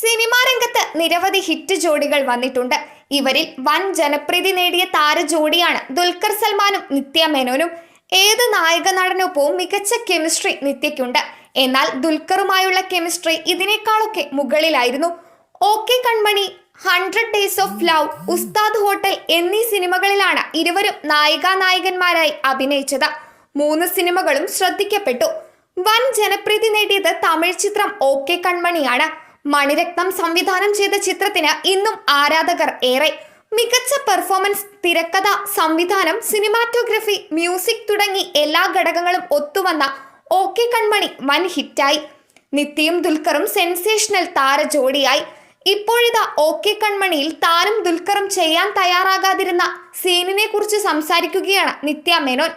Cinema രംഗത്ത് നിരവധി hit ജോഡികൾ വന്നിട്ടുണ്ട്. ഇവരിൽ വൻ ജനപ്രീതി നേടിയ താര ജോഡിയാണ് ദുൽഖർ സൽമാനും നിത്യ മേനോനും. ഏത് നായക നടനൊപ്പവും മികച്ച കെമിസ്ട്രി നിത്യയ്ക്കുണ്ട്. എന്നാൽ ദുൽഖറുമായുള്ള കെമിസ്ട്രി ഇതിനേക്കാളൊക്കെ മുകളിലായിരുന്നു. Okay Kanmani, 100 days of love, Ustad hotel എന്നീ സിനിമകളിലാണ് ഇരുവരും നായികാനായകന്മാരായി അഭിനയിച്ചത്. 3 സിനിമകളും ശ്രദ്ധിക്കപ്പെട്ടു. വൻ ജനപ്രീതി നേടിയത് തമിഴ് ചിത്രം ഓക്കെ കൺമണിയാണ്. മണിരത്നം സംവിധാനം ചെയ്ത ചിത്രത്തിന് ഇന്നും ആരാധകർ ഏറെ. മികച്ച പെർഫോമൻസ്, തിരക്കഥ, സംവിധാനം, സിനിമാറ്റോഗ്രഫി, മ്യൂസിക് തുടങ്ങി എല്ലാ ഘടകങ്ങളും ഒത്തുവന്ന ഓക്കെ കൺമണി വൻ ഹിറ്റായി. നിത്യയും ദുൽഖറും സെൻസേഷണൽ താര ജോഡിയായി. ഇപ്പോഴിതാ ഓക്കെ കൺമണിയിൽ താനും ദുൽഖറും ചെയ്യാൻ തയ്യാറാകാതിരുന്ന സീനിനെ കുറിച്ച് സംസാരിക്കുകയാണ് നിത്യ മേനോൻ.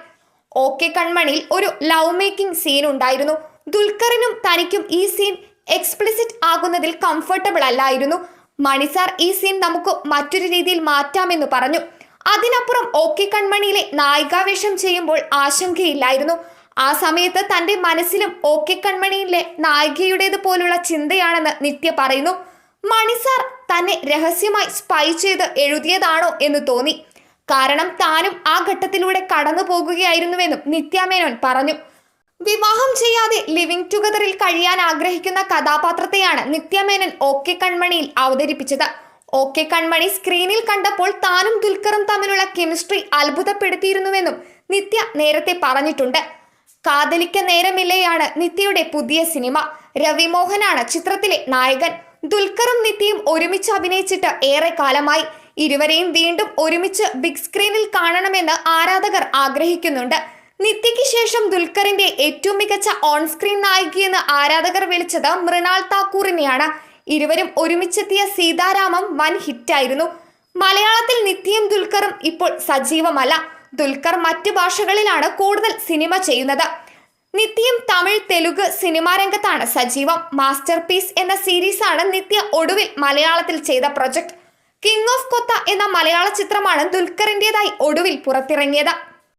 ഓക്കെ കൺമണിയിൽ ഒരു ലവ് മേക്കിംഗ് സീൻ ഉണ്ടായിരുന്നു. ദുൽഖറിനും തനിക്കും ഈ സീൻ എക്സ്പ്ലിസിറ്റ് ആകുന്നതിൽ കംഫർട്ടബിൾ അല്ലായിരുന്നു. മണിസാർ ഈ സീൻ നമുക്ക് മറ്റൊരു രീതിയിൽ മാറ്റാമെന്ന് പറഞ്ഞു. അതിനപ്പുറം ഓക്കെ കൺമണിയിലെ നായികാവേഷം ചെയ്യുമ്പോൾ ആശങ്കയില്ലായിരുന്നു. ആ സമയത്ത് തന്റെ മനസ്സിലും ഓക്കെ കൺമണിയിലെ നായികയുടേത് പോലുള്ള ചിന്തയാണെന്ന് നിത്യ പറയുന്നു. മണിസാർ തന്നെ രഹസ്യമായി സ്പൈ ചെയ്ത് എഴുതിയതാണോ എന്ന് തോന്നി. കാരണം താനും ആ ഘട്ടത്തിലൂടെ കടന്നു പോകുകയായിരുന്നുവെന്നും നിത്യ മേനോൻ പറഞ്ഞു. വിവാഹം ചെയ്യാതെ ലിവിംഗ് ടുഗദറിൽ കഴിയാൻ ആഗ്രഹിക്കുന്ന കഥാപാത്രത്തെയാണ് നിത്യ മേനോൻ ഓക്കെ കൺമണിയിൽ അവതരിപ്പിച്ചത്. ഓക്കെ കൺമണി സ്ക്രീനിൽ കണ്ടപ്പോൾ താനും ദുൽഖറും തമ്മിലുള്ള കെമിസ്ട്രി അത്ഭുതപ്പെടുത്തിയിരുന്നുവെന്നും നിത്യ നേരത്തെ പറഞ്ഞിട്ടുണ്ട്. കാതലിക്ക നേരമില്ലയാണ് നിത്യയുടെ പുതിയ സിനിമ. രവി മോഹനാണ് ചിത്രത്തിലെ നായകൻ. ദുൽഖറും നിത്യയും ഒരുമിച്ച് അഭിനയിച്ചിട്ട് ഏറെ കാലമായി. ഇരുവരെയും വീണ്ടും ഒരുമിച്ച് ബിഗ് സ്ക്രീനിൽ കാണണമെന്ന് ആരാധകർ ആഗ്രഹിക്കുന്നുണ്ട്. നിത്യയ്ക്ക് ശേഷം ദുൽഖറിന്റെ ഏറ്റവും മികച്ച ഓൺ സ്ക്രീൻ നായികയെന്ന് ആരാധകർ വിളിച്ചത് മൃണാൾ താക്കൂറിനെയാണ്. ഇരുവരും ഒരുമിച്ചെത്തിയ സീതാരാമം വൻ ഹിറ്റായിരുന്നു. മലയാളത്തിൽ നിത്യയും ദുൽഖറും ഇപ്പോൾ സജീവമല്ല. ദുൽഖർ മറ്റ് ഭാഷകളിലാണ് കൂടുതൽ സിനിമ ചെയ്യുന്നത്. നിത്യയും തമിഴ്, തെലുഗ് സിനിമാ രംഗത്താണ് സജീവം. മാസ്റ്റർ പീസ് എന്ന സീരീസാണ് നിത്യ ഒടുവിൽ മലയാളത്തിൽ ചെയ്ത പ്രൊജക്ട്. കിങ് ഓഫ് കൊത്ത എന്ന മലയാള ചിത്രമാണ് ദുൽഖറിന്റേതായി ഒടുവിൽ പുറത്തിറങ്ങിയത്.